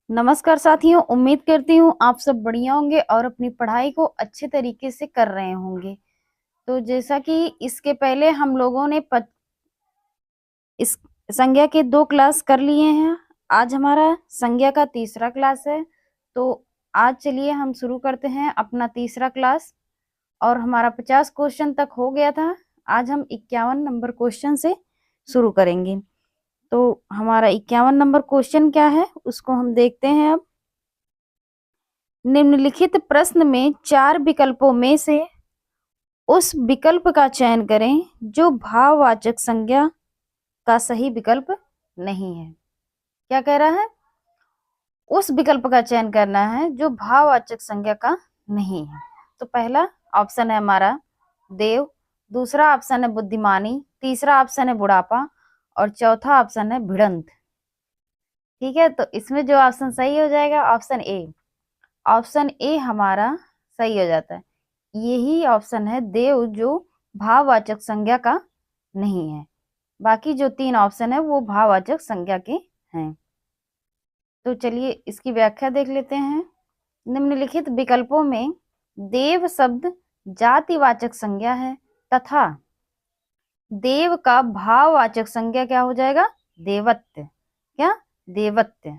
नमस्कार साथियों, उम्मीद करती हूँ आप सब बढ़िया होंगे और अपनी पढ़ाई को अच्छे तरीके से कर रहे होंगे। तो जैसा कि इसके पहले हम लोगों ने इस संज्ञा के 2 क्लास कर लिए हैं। आज हमारा संज्ञा का तीसरा क्लास है। तो आज चलिए हम शुरू करते हैं अपना तीसरा क्लास। और हमारा 50 क्वेश्चन तक हो गया था। आज हम 51 नंबर क्वेश्चन से शुरू करेंगे। तो हमारा 51 नंबर क्वेश्चन क्या है उसको हम देखते हैं अब। निम्नलिखित प्रश्न में 4 विकल्पों में से उस विकल्प का चयन करें जो भाववाचक संज्ञा का सही विकल्प नहीं है। क्या कह रहा है? उस विकल्प का चयन करना है जो भाववाचक संज्ञा का नहीं है। तो पहला ऑप्शन है हमारा देव, दूसरा ऑप्शन है बुद्धिमानी, तीसरा ऑप्शन है बुढ़ापा और चौथा ऑप्शन है भिड़ंत। ठीक है, तो इसमें जो ऑप्शन सही हो जाएगा ऑप्शन ए। ऑप्शन ए हमारा सही हो जाता है। यही ऑप्शन है देव जो भाववाचक संज्ञा का नहीं है। बाकी जो 3 ऑप्शन है वो भाववाचक संज्ञा के हैं। तो चलिए इसकी व्याख्या देख लेते हैं। निम्नलिखित विकल्पों में देव शब्द जातिवाचक संज्ञा है तथा देव का भाववाचक संज्ञा क्या हो जाएगा? देवत्व। क्या? देवत्व।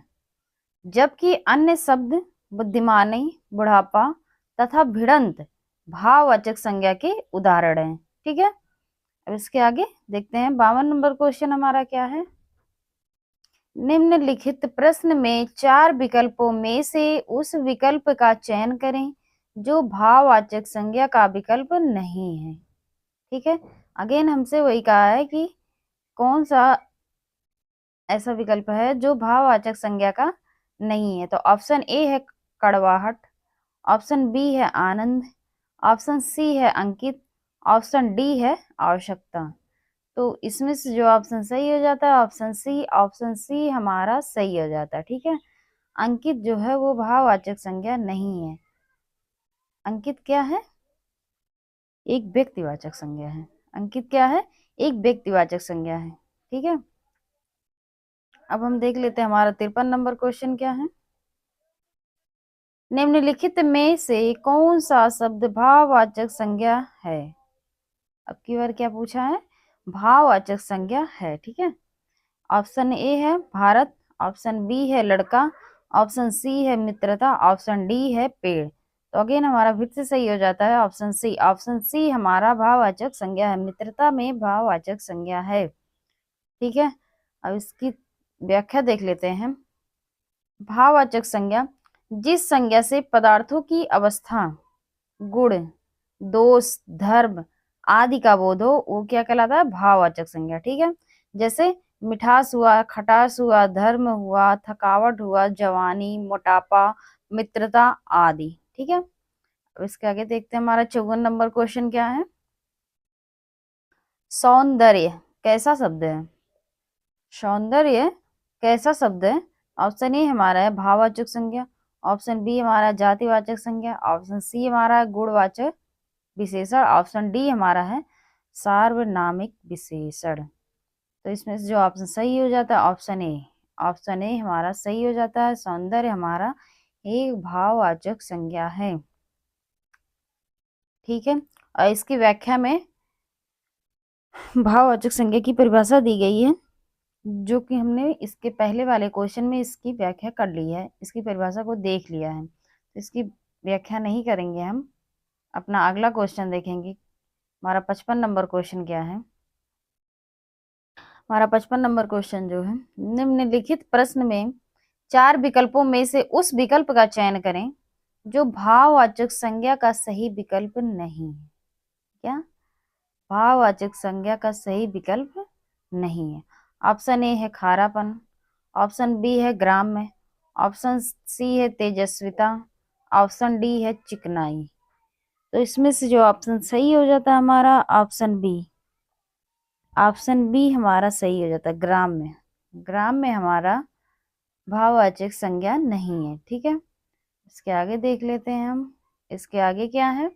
जबकि अन्य शब्द बुद्धिमानी, बुढ़ापा तथा भिड़ंत भाववाचक संज्ञा के उदाहरण हैं। ठीक है, अब इसके आगे देखते हैं 52 नंबर क्वेश्चन हमारा क्या है। निम्नलिखित प्रश्न में 4 विकल्पों में से उस विकल्प का चयन करें जो भाववाचक संज्ञा का विकल्प नहीं है। ठीक है, अगेन हमसे वही कहा है कि कौन सा ऐसा विकल्प है जो भाववाचक संज्ञा का नहीं है। तो ऑप्शन ए है कड़वाहट, ऑप्शन बी है आनंद, ऑप्शन सी है अंकित, ऑप्शन डी है आवश्यकता। तो इसमें से जो ऑप्शन सही हो जाता है ऑप्शन सी। ऑप्शन सी हमारा सही हो जाता है। ठीक है, अंकित जो है वो भाववाचक संज्ञा नहीं है। अंकित क्या है? एक व्यक्तिवाचक संज्ञा है। अंकित क्या है? एक व्यक्तिवाचक संज्ञा है। ठीक है, अब हम देख लेते हैं हमारा 53 नंबर क्वेश्चन क्या है। निम्नलिखित में से कौन सा शब्द भाववाचक संज्ञा है? अब की बार क्या पूछा है? भाववाचक संज्ञा है। ठीक है, ऑप्शन ए है भारत, ऑप्शन बी है लड़का, ऑप्शन सी है मित्रता, ऑप्शन डी है पेड़। तो अगेन हमारा फिर से सही हो जाता है ऑप्शन सी। ऑप्शन सी हमारा भाववाचक संज्ञा है। मित्रता में भाववाचक संज्ञा है। ठीक है, अब इसकी व्याख्या देख लेते हैं। भाववाचक संज्ञा जिस संज्ञा से पदार्थों की अवस्था, गुण, दोष, धर्म आदि का बोध हो वो क्या कहलाता है? भाववाचक संज्ञा। ठीक है, जैसे मिठास हुआ, खटास हुआ, धर्म हुआ, थकावट हुआ, जवानी, मोटापा, मित्रता आदि। ठीक है, अब इसके आगे देखते हैं हमारा 54 नंबर क्वेश्चन क्या है। सौंदर्य कैसा शब्द है? सौंदर्य कैसा शब्द है? ऑप्शन ए हमारा है भाववाचक संज्ञा, ऑप्शन बी हमारा जातिवाचक संज्ञा, ऑप्शन सी हमारा है गुणवाचक विशेषण, ऑप्शन डी हमारा है सार्वनामिक विशेषण। तो इसमें से जो ऑप्शन सही हो जाता है ऑप्शन ए। ऑप्शन ए हमारा सही हो जाता है। सौंदर्य हमारा एक भाववाचक संज्ञा है। ठीक है, और इसकी व्याख्या में भाववाचक संज्ञा की परिभाषा दी गई है जो कि हमने इसके पहले वाले क्वेश्चन में इसकी व्याख्या कर ली है। इसकी परिभाषा को देख लिया है, तो इसकी व्याख्या नहीं करेंगे। हम अपना अगला क्वेश्चन देखेंगे। हमारा 55 नंबर क्वेश्चन क्या है। हमारा 55 नंबर क्वेश्चन जो है, निम्नलिखित प्रश्न में 4 विकल्पों में से उस विकल्प का चयन करें जो भाववाचक संज्ञा का सही विकल्प नहीं है। क्या? भाववाचक संज्ञा का सही विकल्प नहीं है। ऑप्शन ए है खारापन, ऑप्शन बी है ग्राम्य, ऑप्शन सी है तेजस्विता, ऑप्शन डी है चिकनाई। तो इसमें से जो ऑप्शन सही हो जाता है हमारा ऑप्शन बी। ऑप्शन बी हमारा सही हो जाता है ग्राम्य। ग्राम्य हमारा भाववाचक संज्ञा नहीं है। ठीक है, इसके आगे देख लेते हैं हम। इसके आगे क्या है?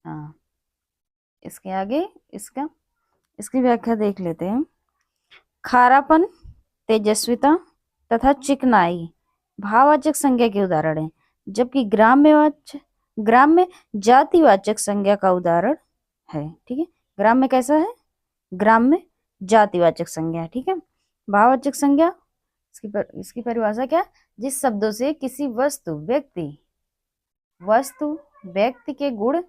हाँ, इसके आगे इसकी व्याख्या देख लेते हैं। खारापन तेजस्विता तथा चिकनाई भाववाचक संज्ञा के उदाहरण हैं, जबकि ग्राम्य जातिवाचक संज्ञा का उदाहरण है। ठीक है, ग्राम्य कैसा है? ग्राम्य जातिवाचक संज्ञा। ठीक है, भाववाचक संज्ञा इसकी परिभाषा क्या? जिस शब्दों से किसी वस्तु व्यक्ति के गुण,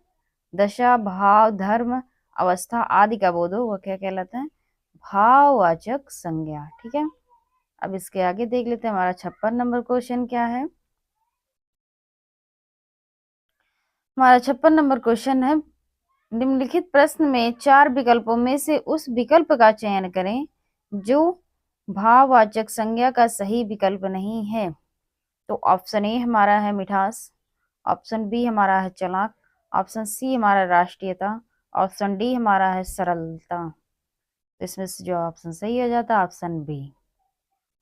दशा, भाव, धर्म, अवस्था आदि का बोध हो, वह क्या कहलाता है? भाववाचक संज्ञा। ठीक है, अब इसके आगे देख लेते हैं हमारा 56 नंबर क्वेश्चन क्या है। हमारा 56 नंबर क्वेश्चन है, निम्नलिखित प्रश्न में 4 विकल्पों में से उस विकल्प का चयन करें जो भाववाचक संज्ञा का सही विकल्प नहीं है। तो ऑप्शन ए हमारा है मिठास, ऑप्शन बी हमारा है चालाक, ऑप्शन सी हमारा राष्ट्रीयता, ऑप्शन डी हमारा है सरलता। तो इसमें से जो ऑप्शन सही हो जाता है ऑप्शन बी।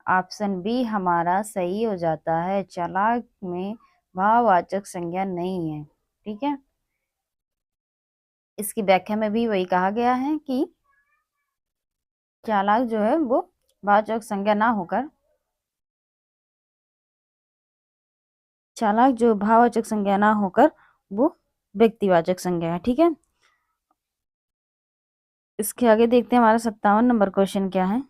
ऑप्शन बी हमारा सही हो जाता है, चालाक में भाववाचक संज्ञा नहीं है। ठीक है, इसकी व्याख्या में भी वही कहा गया है कि चालाक जो है वो भाववाचक संज्ञा ना होकर, चालाक जो भाववाचक संज्ञा ना होकर वो व्यक्तिवाचक संज्ञा है। ठीक है, इसके आगे देखते हैं हमारा 57 नंबर क्वेश्चन क्या है।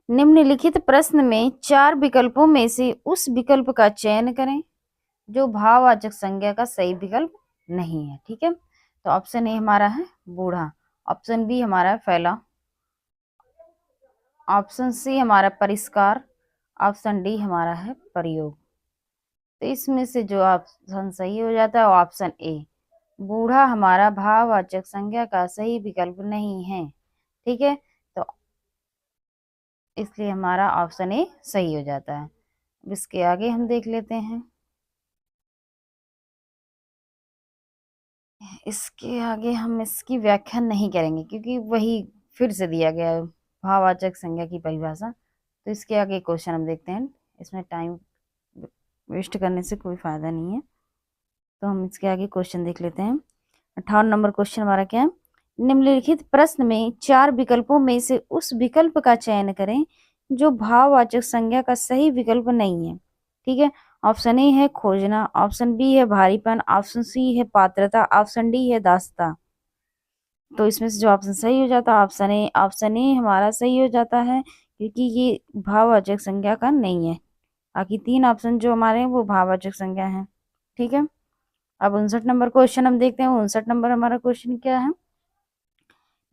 निम्नलिखित प्रश्न में 4 विकल्पों में से उस विकल्प का चयन करें जो भाववाचक संज्ञा का सही विकल्प नहीं है। ठीक है, तो ऑप्शन ए हमारा है बूढ़ा, ऑप्शन बी हमारा है फैला, ऑप्शन सी हमारा परिष्कार, ऑप्शन डी हमारा है प्रयोग। तो इसमें से जो ऑप्शन सही हो जाता है ऑप्शन ए, बूढ़ा हमारा भाववाचक संज्ञा का सही विकल्प नहीं है। ठीक है, तो इसलिए हमारा ऑप्शन ए सही हो जाता है। इसके आगे हम देख लेते हैं, इसके आगे हम इसकी व्याख्या नहीं करेंगे क्योंकि वही फिर से दिया गया है भाववाचक संज्ञा की परिभाषा। तो इसके आगे क्वेश्चन हम देखते हैं, इसमें टाइम वेस्ट करने से कोई फायदा नहीं है, तो हम इसके आगे क्वेश्चन देख लेते हैं। 58 नंबर क्वेश्चन हमारा क्या है, निम्नलिखित प्रश्न में 4 विकल्पों में से उस विकल्प का चयन करें जो भाववाचक संज्ञा का सही विकल्प नहीं है। ठीक है, ऑप्शन ए है खोजना, ऑप्शन बी है भारीपन, ऑप्शन सी है पात्रता, ऑप्शन डी है दासता। तो इसमें से जो ऑप्शन सही हो जाता है ऑप्शन ए हमारा सही हो जाता है क्योंकि ये भाववाचक संज्ञा का नहीं है। बाकी 3 ऑप्शन जो हमारे हैं वो भाववाचक संज्ञा है। ठीक है, अब 59 नंबर क्वेश्चन हम देखते हैं। 59 नंबर हमारा क्वेश्चन क्या है,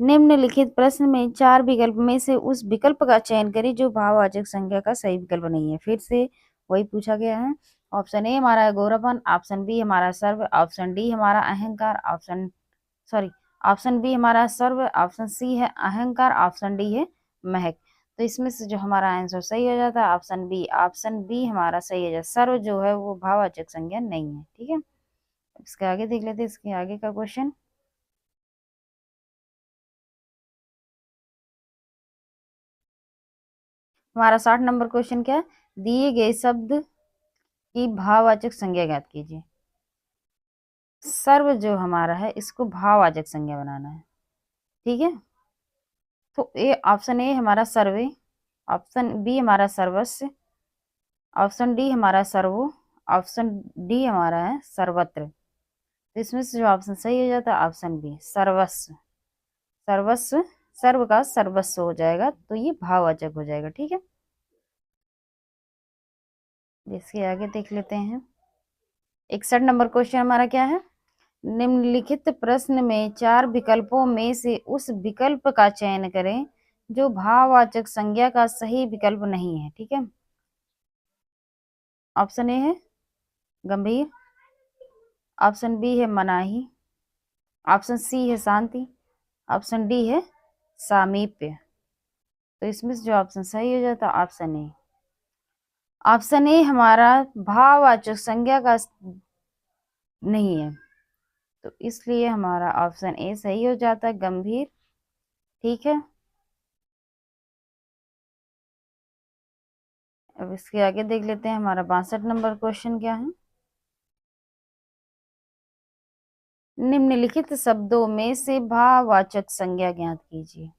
निम्नलिखित प्रश्न में 4 विकल्प में से उस विकल्प का चयन करें जो भाववाचक संज्ञा का सही विकल्प नहीं है। फिर से वही पूछा गया है, ऑप्शन ए हमारा है गोरापन, ऑप्शन बी हमारा सर्व, ऑप्शन डी हमारा अहंकार, ऑप्शन बी हमारा सर्व, ऑप्शन सी है अहंकार, ऑप्शन डी है महक। तो इसमें से जो हमारा आंसर सही हो जाता है ऑप्शन बी हमारा सही हो जाता है, सर्व जो है वो भाववाचक संज्ञा नहीं है। ठीक है, इसके आगे देख लेते हैं, इसके आगे का क्वेश्चन। हमारा 60 नंबर क्वेश्चन क्या है, दिए गए शब्द की भाववाचक संज्ञा ज्ञात कीजिए। सर्व जो हमारा है इसको भाववाचक संज्ञा बनाना है। ठीक है, तो ऑप्शन ए हमारा सर्वे, ऑप्शन बी हमारा सर्वस्व, ऑप्शन डी हमारा सर्वो, ऑप्शन डी हमारा है सर्वत्र। तो इसमें से जो ऑप्शन सही हो जाता है ऑप्शन बी सर्वस्व। सर्वस्व सर्व का सर्वस्व हो जाएगा, तो ये भाववाचक हो जाएगा। ठीक है, इसके आगे देख लेते हैं। 61 नंबर क्वेश्चन हमारा क्या है, निम्नलिखित प्रश्न में 4 विकल्पों में से उस विकल्प का चयन करें जो भाववाचक संज्ञा का सही विकल्प नहीं है। ठीक है, ऑप्शन ए है गंभीर, ऑप्शन बी है मनाही, ऑप्शन सी है शांति, ऑप्शन डी है सामीप्य। तो इसमें से जो ऑप्शन सही हो जाता है ऑप्शन ए हमारा भाववाचक संज्ञा का नहीं है, तो इसलिए हमारा ऑप्शन ए सही हो जाता है गंभीर। ठीक है, अब इसके आगे देख लेते हैं हमारा 62 नंबर क्वेश्चन क्या है। निम्नलिखित शब्दों में से भाववाचक संज्ञा ज्ञात कीजिए।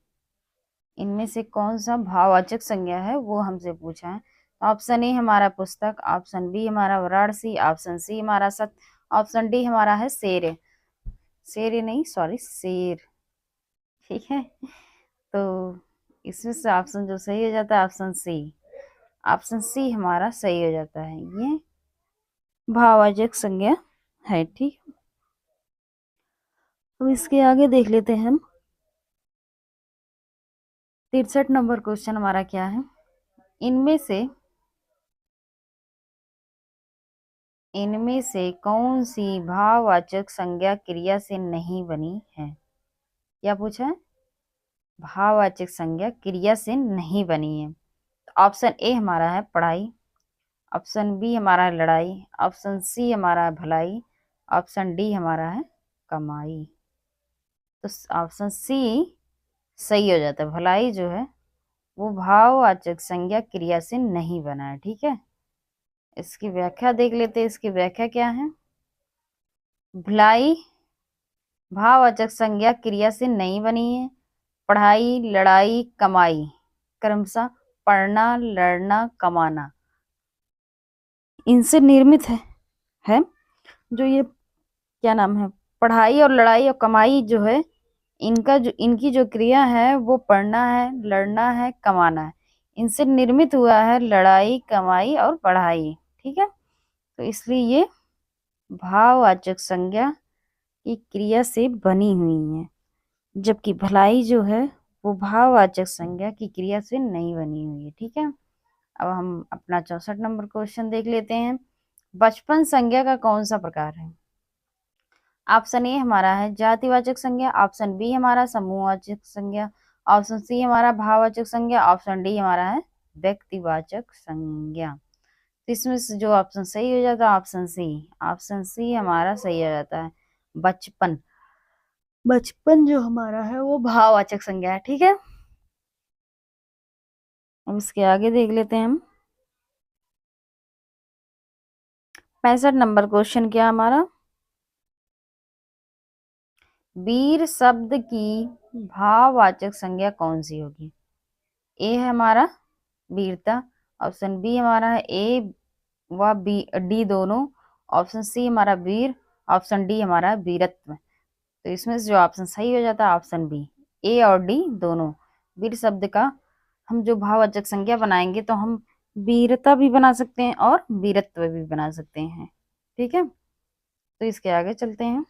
इनमें से कौन सा भाववाचक संज्ञा है वो हमसे पूछा है। ऑप्शन ए हमारा पुस्तक, ऑप्शन बी हमारा वाराणसी, ऑप्शन सी हमारा सत्य, ऑप्शन डी हमारा है शेर। शेर नहीं, सॉरी, शेर। ठीक है, तो इसमें से ऑप्शन जो सही हो जाता है ऑप्शन सी। ऑप्शन सी हमारा सही हो जाता है, ये भाववाचक संज्ञा है। ठीक, तो इसके आगे देख लेते हैं हम। 63 नंबर क्वेश्चन हमारा क्या है। इनमें से कौन सी भाववाचक संज्ञा क्रिया से नहीं बनी है। क्या पूछा है, भाववाचक संज्ञा क्रिया से नहीं बनी है। ऑप्शन ए हमारा है पढ़ाई, ऑप्शन बी हमारा है लड़ाई, ऑप्शन सी हमारा है भलाई, ऑप्शन डी हमारा है कमाई। तो ऑप्शन सी सही हो जाता है। भलाई जो है वो भाववाचक संज्ञा क्रिया से नहीं बना है। ठीक है, इसकी व्याख्या देख लेते हैं। इसकी व्याख्या क्या है। भलाई भाववाचक संज्ञा क्रिया से नहीं बनी है। पढ़ाई, लड़ाई, कमाई क्रमशः पढ़ना, लड़ना, कमाना इनसे निर्मित है। जो ये क्या नाम है, पढ़ाई और लड़ाई और कमाई जो है, इनकी जो क्रिया है वो पढ़ना है, लड़ना है, कमाना है। इनसे निर्मित हुआ है लड़ाई, कमाई और पढ़ाई। ठीक है, तो इसलिए ये भाववाचक संज्ञा की क्रिया से बनी हुई है, जबकि भलाई जो है वो भाववाचक संज्ञा की क्रिया से नहीं बनी हुई है। ठीक है, अब हम अपना 64 नंबर क्वेश्चन देख लेते हैं। बचपन संज्ञा का कौन सा प्रकार है। ऑप्शन ए हमारा है जातिवाचक संज्ञा, ऑप्शन बी हमारा समूहवाचक संज्ञा, ऑप्शन सी हमारा भाववाचक संज्ञा, ऑप्शन डी हमारा है व्यक्तिवाचक संज्ञा। तो इसमें से जो ऑप्शन सही हो जाता है ऑप्शन सी। ऑप्शन सी हमारा सही हो जाता है। बचपन, बचपन जो हमारा है वो भाववाचक संज्ञा है। ठीक है, अब इसके आगे देख लेते हैं हम। 65 नंबर क्वेश्चन क्या हमारा। वीर शब्द की भाववाचक संज्ञा कौन सी होगी। ए है हमारा वीरता, ऑप्शन बी हमारा है ए व बी डी दोनों, ऑप्शन सी हमारा वीर, ऑप्शन डी हमारा वीरत्व। तो इसमें से जो ऑप्शन सही हो जाता है ऑप्शन बी, ए और डी दोनों। वीर शब्द का हम जो भाववाचक संज्ञा बनाएंगे तो हम वीरता भी बना सकते हैं और वीरत्व भी बना सकते हैं। ठीक है, तो इसके आगे चलते हैं।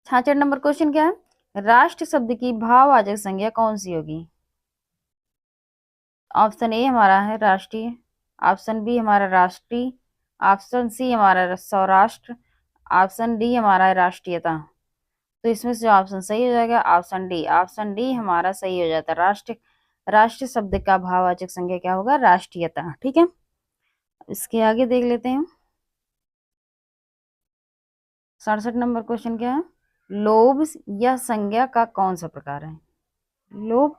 66 नंबर क्वेश्चन क्या है। राष्ट्र शब्द की भाववाचक संज्ञा कौन सी होगी। ऑप्शन ए हमारा है राष्ट्रीय, ऑप्शन बी हमारा राष्ट्रीय, ऑप्शन सी हमारा सौराष्ट्र, ऑप्शन डी हमारा है राष्ट्रीयता। तो इसमें से जो ऑप्शन सही हो जाएगा ऑप्शन डी। ऑप्शन डी हमारा सही हो जाता है। राष्ट्र शब्द का भाववाचक संज्ञा क्या होगा, राष्ट्रीयता। ठीक है, इसके आगे देख लेते हैं। 67 नंबर क्वेश्चन क्या है। लोभ या संज्ञा का कौन सा प्रकार है। लोभ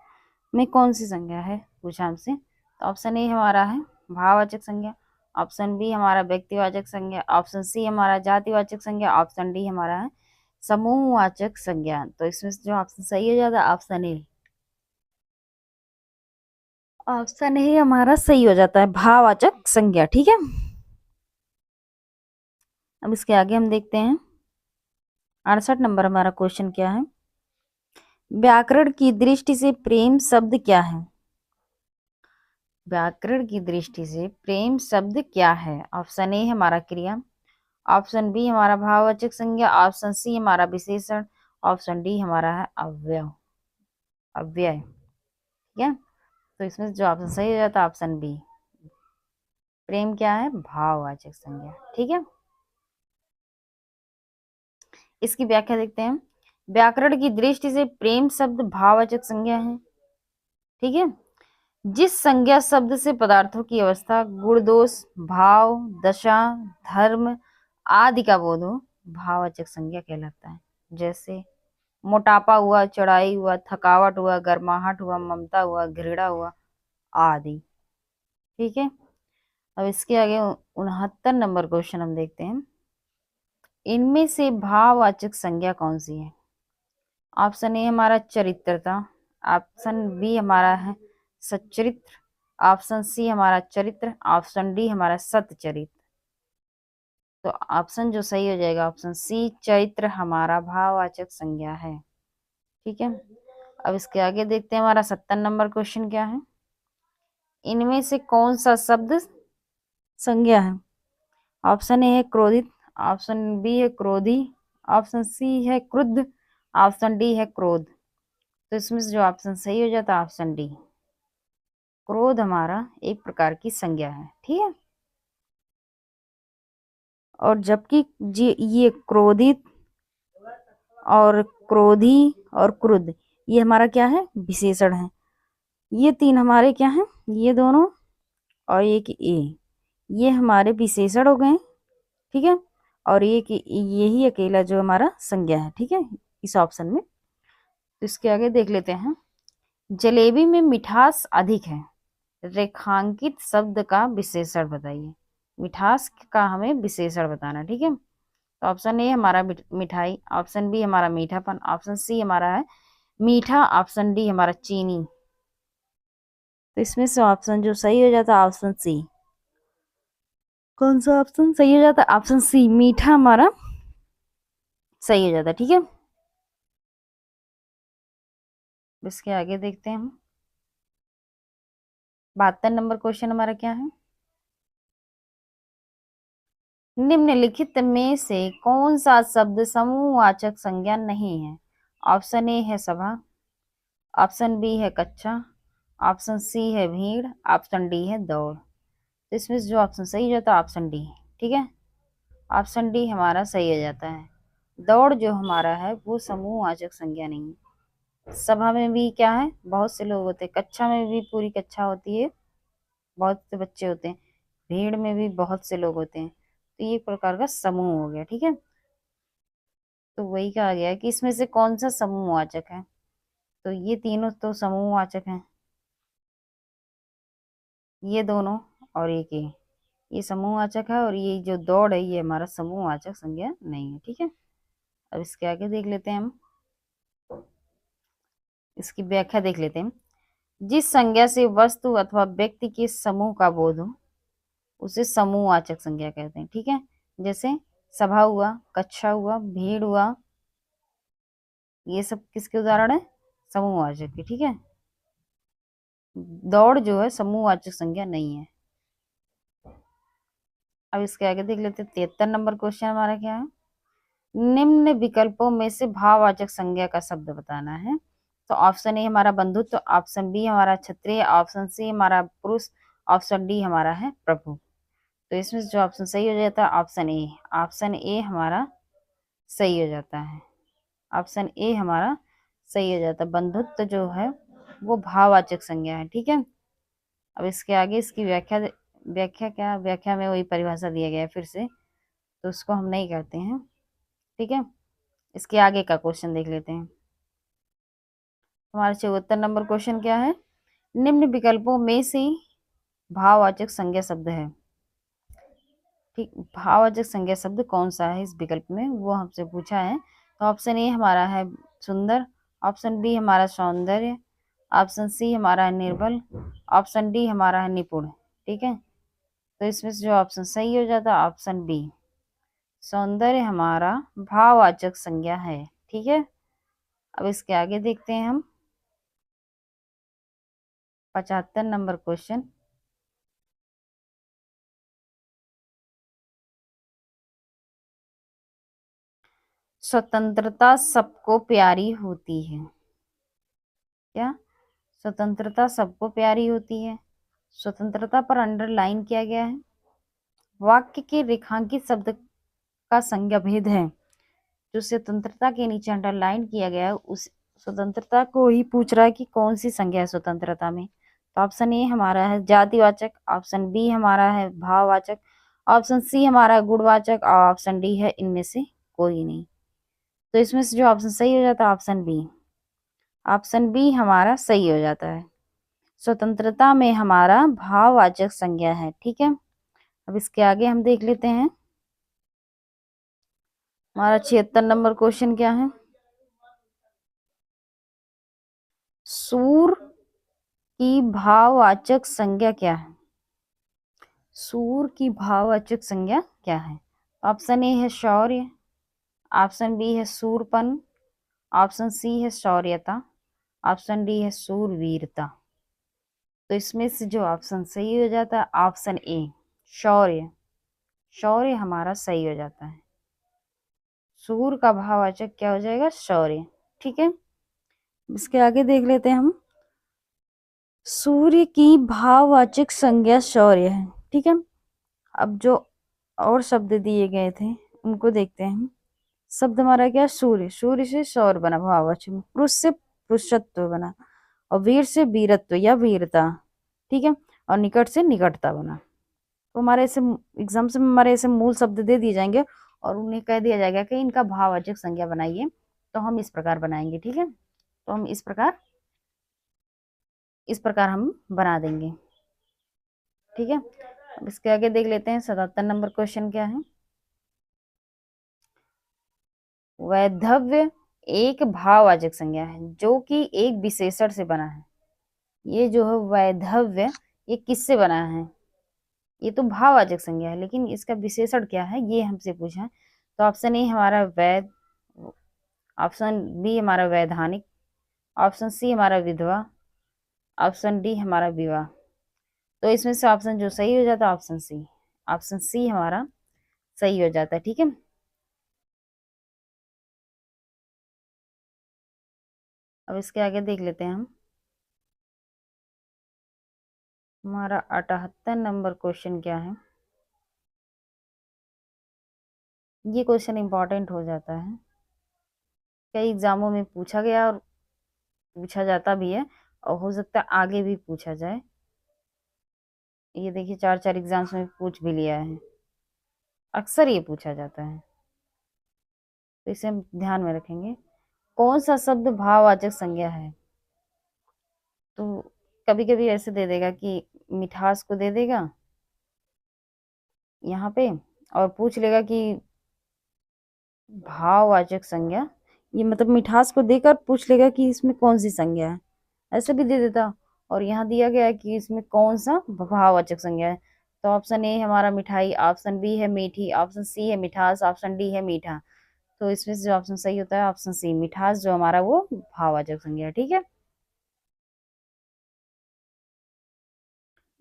में कौन सी संज्ञा है पूछा हमसे। तो ऑप्शन ए हमारा है भाववाचक संज्ञा, ऑप्शन बी हमारा व्यक्तिवाचक संज्ञा, ऑप्शन सी हमारा जातिवाचक संज्ञा, ऑप्शन डी हमारा है समूहवाचक संज्ञा। तो इसमें से जो ऑप्शन सही हो जाता है ऑप्शन ए। ऑप्शन ए हमारा सही हो जाता है, भाववाचक संज्ञा। ठीक है, अब इसके आगे हम देखते हैं। 68 नंबर हमारा क्वेश्चन क्या है। व्याकरण की दृष्टि से प्रेम शब्द क्या है। व्याकरण की दृष्टि से प्रेम शब्द क्या है। ऑप्शन ए हमारा क्रिया, ऑप्शन बी हमारा भाववाचक संज्ञा, ऑप्शन सी हमारा विशेषण, ऑप्शन डी हमारा है अव्यय। ठीक है, तो इसमें जो ऑप्शन सही हो जाता है ऑप्शन बी। प्रेम क्या है, भाववाचक संज्ञा। ठीक है, इसकी व्याख्या देखते हैं। व्याकरण की दृष्टि से प्रेम शब्द भाववाचक संज्ञा है। ठीक है, जिस संज्ञा शब्द से पदार्थों की अवस्था, गुण दोष, भाव, दशा, धर्म आदि का बोध हो, भाववाचक संज्ञा कहलाता है। जैसे मोटापा हुआ, चढ़ाई हुआ, थकावट हुआ, गर्माहट हुआ, ममता हुआ, घृणा हुआ आदि। ठीक है, अब इसके आगे 69 नंबर क्वेश्चन हम देखते हैं। इनमें से भाववाचक संज्ञा कौन सी है? ऑप्शन ए हमारा चरित्रता, ऑप्शन बी हमारा है सच्चरित्र, ऑप्शन सी हमारा चरित्र, ऑप्शन डी हमारा सतचरित्र। तो ऑप्शन जो सही हो जाएगा ऑप्शन सी चरित्र हमारा भाववाचक संज्ञा है। ठीक है, अब इसके आगे देखते हैं हमारा 70 नंबर क्वेश्चन क्या है। इनमें से कौन सा शब्द संज्ञा है? ऑप्शन ए है क्रोधित, ऑप्शन बी है क्रोधी, ऑप्शन सी है क्रुद्ध, ऑप्शन डी है क्रोध। तो इसमें से जो ऑप्शन सही हो जाता है ऑप्शन डी, क्रोध हमारा एक प्रकार की संज्ञा है। ठीक है, और जबकि ये क्रोधित और क्रोधी और क्रुद्ध ये हमारा क्या है? विशेषण है। ये तीन हमारे क्या हैं? ये दोनों और एक ए, ये हमारे विशेषण हो गए। ठीक है, और यही अकेला जो हमारा संज्ञा है। ठीक है, इस ऑप्शन में। तो इसके आगे देख लेते हैं। जलेबी में मिठास अधिक है, रेखांकित शब्द का विशेषण बताइए। मिठास का हमें विशेषण बताना। ठीक है, तो ऑप्शन ए हमारा मिठाई, ऑप्शन बी हमारा मीठापन, ऑप्शन सी हमारा है मीठा, ऑप्शन डी हमारा चीनी। तो इसमें से ऑप्शन जो सही हो जाता है ऑप्शन सी। कौन सा ऑप्शन सही हो जाता है? ऑप्शन सी मीठा हमारा सही हो जाता है। ठीक है, इसके आगे देखते हैं हम। 72 नंबर क्वेश्चन हमारा क्या है। निम्नलिखित में से कौन सा शब्द समूहवाचक संज्ञा नहीं है? ऑप्शन ए है सभा, ऑप्शन बी है कक्षा, ऑप्शन सी है भीड़, ऑप्शन डी है दौड़। तो इसमें से जो ऑप्शन सही हो जाता है ऑप्शन डी। ठीक है, ऑप्शन डी हमारा सही हो जाता है। दौड़ जो हमारा है वो समूहवाचक संज्ञा नहीं है। सभा में भी क्या है? बहुत से लोग होते हैं। कक्षा में भी पूरी कक्षा होती है, बहुत से बच्चे होते हैं। भीड़ में भी बहुत से लोग होते हैं। तो ये एक प्रकार का समूह हो गया। ठीक है, तो वही कहा गया है कि इसमें से कौन सा समूहवाचक है। तो ये तीनों तो समूहवाचक हैं, ये दोनों और एक ये समूहवाचक है, और ये जो दौड़ है ये हमारा समूहवाचक संज्ञा नहीं है। ठीक है, अब इसके आगे देख लेते हैं हम, इसकी व्याख्या देख लेते हैं। जिस संज्ञा से वस्तु अथवा व्यक्ति के समूह का बोध हो उसे समूहवाचक संज्ञा कहते हैं। ठीक है, जैसे सभा हुआ, कक्षा हुआ, भीड़ हुआ, ये सब किसके उदाहरण है? समूहवाचक के। ठीक है, दौड़ जो है समूहवाचक संज्ञा नहीं है। अब इसके आगे देख लेते हैं। 73 नंबर क्वेश्चन हमारा क्या है। निम्न विकल्पों में से भाववाचक संज्ञा का शब्द बताना है। तो ऑप्शन ए हमारा बंधुत्व, ऑप्शन बी हमारा क्षत्रिय, ऑप्शन सी हमारा पुरुष, ऑप्शन डी हमारा है प्रभु। तो इसमें से जो ऑप्शन सही हो जाता है ऑप्शन ए, ऑप्शन ए हमारा सही हो जाता है। ऑप्शन ए हमारा सही हो जाता है। बंधुत्व जो है वो भाववाचक संज्ञा है। ठीक है, अब इसके आगे इसकी व्याख्या में वही परिभाषा दिया गया है फिर से, तो उसको हम नहीं करते हैं। ठीक है, इसके आगे का क्वेश्चन देख लेते हैं। हमारा 74 नंबर क्वेश्चन क्या है। निम्न विकल्पों में से भाववाचक संज्ञा शब्द है। ठीक, भाववाचक संज्ञा शब्द कौन सा है इस विकल्प में, वो हमसे पूछा है। तो ऑप्शन ए हमारा है सुंदर, ऑप्शन बी हमारा सौंदर्य, ऑप्शन सी हमारा है निर्बल, ऑप्शन डी हमारा है निपुण। ठीक है, तो इसमें से जो ऑप्शन सही हो जाता है ऑप्शन बी, सौंदर्य हमारा भाववाचक संज्ञा है। ठीक है, अब इसके आगे देखते हैं हम 75 नंबर क्वेश्चन। स्वतंत्रता सबको प्यारी होती है। क्या स्वतंत्रता सबको प्यारी होती है? स्वतंत्रता पर अंडरलाइन किया गया है। वाक्य के रेखांकित शब्द का संज्ञा भेद है। जो स्वतंत्रता के नीचे अंडरलाइन किया गया है उस स्वतंत्रता को ही पूछ रहा है कि कौन सी संज्ञा है स्वतंत्रता में। तो ऑप्शन ए हमारा है जातिवाचक, ऑप्शन बी हमारा है भाववाचक, ऑप्शन सी हमारा है गुणवाचक, और ऑप्शन डी है इनमें से कोई नहीं। तो इसमें से जो ऑप्शन सही हो जाता है ऑप्शन बी, ऑप्शन बी हमारा सही हो जाता है। स्वतंत्रता में हमारा भाववाचक संज्ञा है। ठीक है, अब इसके आगे हम देख लेते हैं हमारा 76 नंबर क्वेश्चन क्या है? सूर की भाववाचक संज्ञा क्या है? सूर की भाववाचक संज्ञा क्या है? ऑप्शन ए है शौर्य, ऑप्शन बी है सूरपन, ऑप्शन सी है शौर्यता, ऑप्शन डी है सूरवीरता। तो इसमें से जो ऑप्शन सही हो जाता है ऑप्शन ए शौर्य। शौर्य हमारा सही हो जाता है। सूर का भाववाचक क्या हो जाएगा? शौर्य। ठीक है, इसके आगे देख लेते हैं हम। सूर्य की भाववाचक संज्ञा शौर्य है। ठीक है, अब जो और शब्द दिए गए थे उनको देखते हैं हम। शब्द हमारा क्या? सूर्य। सूर्य से शौर्य बना भाववाचक, पुरुष से पुरुषत्व बना, और वीर से वीरत्व या वीरता। ठीक है, और निकट से निकटता बना। तो हमारे ऐसे एग्जाम से हमारे ऐसे मूल शब्द दे दिए जाएंगे और उन्हें कह दिया जाएगा कि इनका भाववाचक संज्ञा बनाइए। तो हम इस प्रकार बनाएंगे। ठीक है, तो हम इस प्रकार हम बना देंगे। ठीक है, अब इसके आगे देख लेते हैं 77 नंबर क्वेश्चन क्या है। वैधव्य एक भाववाचक संज्ञा है जो कि एक विशेषण से बना है। ये जो है वैधव्य, ये किससे बना है? ये तो भाववाचक संज्ञा है, लेकिन इसका विशेषण क्या है ये हमसे पूछा है। तो ऑप्शन ए हमारा वैध, ऑप्शन बी हमारा वैधानिक, ऑप्शन सी हमारा विधवा, ऑप्शन डी हमारा विवाह। तो इसमें से ऑप्शन जो सही हो जाता है ऑप्शन सी। ऑप्शन सी हमारा सही हो जाता है। ठीक है, अब इसके आगे देख लेते हैं हम। हमारा 78 नंबर क्वेश्चन क्या है? ये क्वेश्चन इंपॉर्टेंट हो जाता है, कई एग्जामों में पूछा गया और पूछा जाता भी है, और हो सकता है आगे भी पूछा जाए। ये देखिए 4 एग्जाम्स में पूछ भी लिया है, अक्सर ये पूछा जाता है, तो इसे हम ध्यान में रखेंगे। कौन सा शब्द भाववाचक संज्ञा है? तो कभी कभी ऐसे दे देगा कि मिठास को दे देगा यहाँ पे, और पूछ लेगा कि भाववाचक संज्ञा, ये मतलब मिठास को देकर पूछ लेगा कि इसमें कौन सी संज्ञा है, ऐसे भी दे देता। और यहाँ दिया गया है कि इसमें कौन सा भाववाचक संज्ञा है। तो ऑप्शन ए हमारा मिठाई, ऑप्शन बी है मीठी, ऑप्शन सी है मिठास, ऑप्शन डी है मीठा। तो इसमें से जो ऑप्शन सही होता है ऑप्शन सी मिठास, जो हमारा वो भाववाचक संज्ञा है। ठीक है,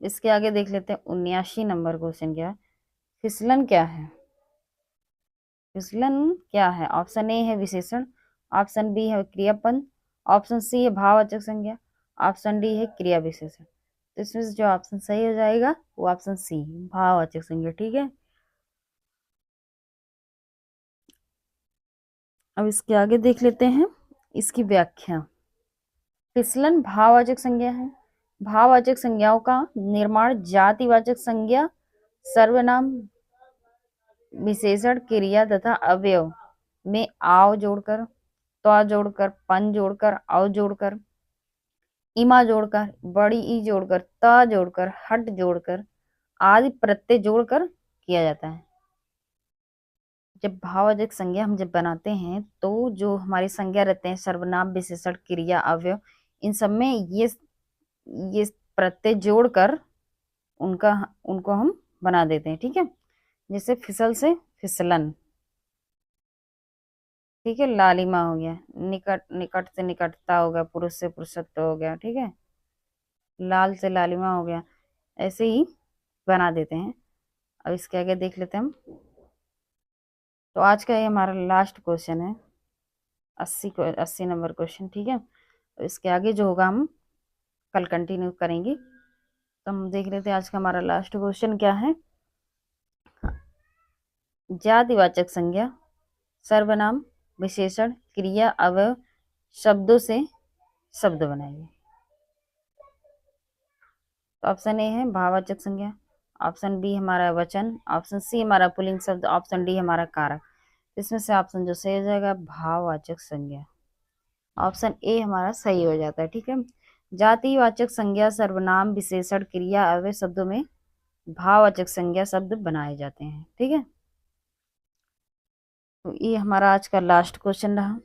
इसके आगे देख लेते हैं 79 नंबर क्वेश्चन क्या है। फिसलन क्या है? फिसलन क्या है? ऑप्शन ए है विशेषण, ऑप्शन बी है क्रियापद, ऑप्शन सी है भाववाचक संज्ञा, ऑप्शन डी है क्रिया विशेषण। तो इसमें से जो ऑप्शन सही हो जाएगा वो ऑप्शन सी भाववाचक संज्ञा। ठीक है, अब इसके आगे देख लेते हैं इसकी व्याख्या। फिसलन भाववाचक संज्ञा है। भाववाचक संज्ञाओं का निर्माण जातिवाचक संज्ञा, सर्वनाम, विशेषण, क्रिया तथा अवयव में आव जोड़कर, त्वा जोड़कर, पन जोड़कर, अव जोड़कर, इमा जोड़कर, बड़ी ई जोड़कर, त जोड़कर, हट जोड़कर आदि प्रत्यय जोड़कर किया जाता है। जब भाववाचक संज्ञा हम जब बनाते हैं तो जो हमारी संज्ञा रहते हैं सर्वनाम, विशेषण, क्रिया, अवयव, इन सब में ये प्रत्यय जोड़कर उनका उनको हम बना देते हैं। ठीक है, जैसे फिसल से फिसलन। ठीक है, लालिमा हो गया, निकट निकट से निकटता हो गया, पुरुष से पुरुषत्व हो गया। ठीक है, लाल से लालिमा हो गया, ऐसे ही बना देते हैं। अब इसके आगे देख लेते हैं हम। तो आज का ये हमारा लास्ट क्वेश्चन है, 80 नंबर क्वेश्चन। ठीक है, तो इसके आगे जो होगा हम कल कंटिन्यू करेंगे। तो हम देख लेते हैं आज का हमारा लास्ट क्वेश्चन क्या है। जातिवाचक संज्ञा, सर्वनाम, विशेषण, क्रिया, अवयव शब्दों से शब्द बनाइए। तो ऑप्शन ए है भाववाचक संज्ञा, ऑप्शन बी हमारा वचन, ऑप्शन सी हमारा पुल्लिंग शब्द, ऑप्शन डी हमारा कारक। इसमें से ऑप्शन जो सही हो जाएगा भाववाचक संज्ञा, ऑप्शन ए हमारा सही हो जाता है। ठीक है, जातिवाचक संज्ञा, सर्वनाम, विशेषण, क्रिया, अव्यय शब्दों में भाववाचक संज्ञा शब्द बनाए जाते हैं। ठीक है, तो ये हमारा आज का लास्ट क्वेश्चन रहा।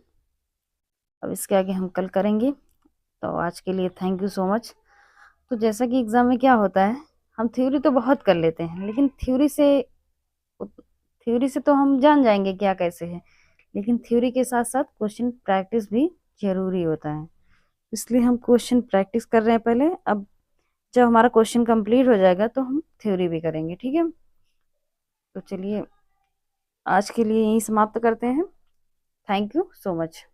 अब इसके आगे हम कल करेंगे। तो आज के लिए थैंक यू सो मच। तो जैसा कि एग्जाम में क्या होता है, हम थ्योरी तो बहुत कर लेते हैं, लेकिन थ्योरी से तो हम जान जाएंगे क्या कैसे है, लेकिन थ्योरी के साथ साथ क्वेश्चन प्रैक्टिस भी जरूरी होता है। इसलिए हम क्वेश्चन प्रैक्टिस कर रहे हैं पहले। अब जब हमारा क्वेश्चन कंप्लीट हो जाएगा तो हम थ्योरी भी करेंगे, ठीक है। तो चलिए आज के लिए यहीं समाप्त करते हैं। Thank you so much.